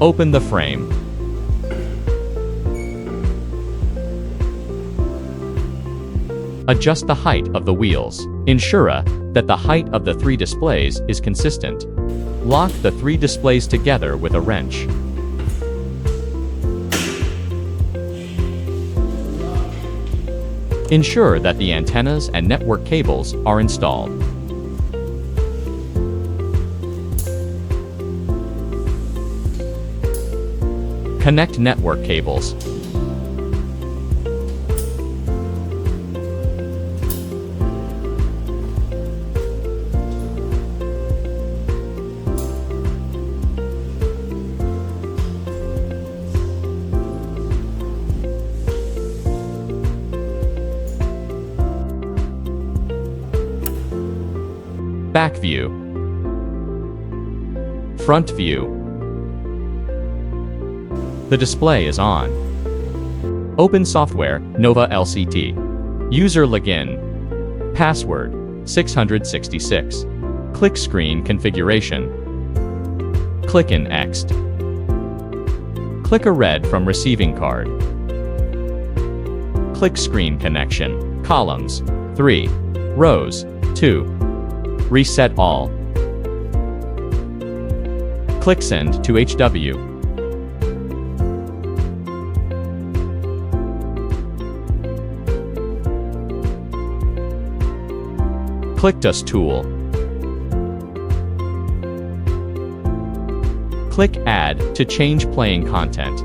Open the frame. Adjust the height of the wheels. Ensure that the height of the 3 displays is consistent. Lock the 3 displays together with a wrench. Ensure that the antennas and network cables are installed. Connect network cables. Back view. Front view. The display is on. Open software, Nova LCT. User login. Password, 666. Click Screen Configuration. Click in Next. Click a red from receiving card. Click Screen Connection. Columns, 3. Rows, 2. Reset all. Click Send to HW. Click Dust Tool. Click Add to change playing content.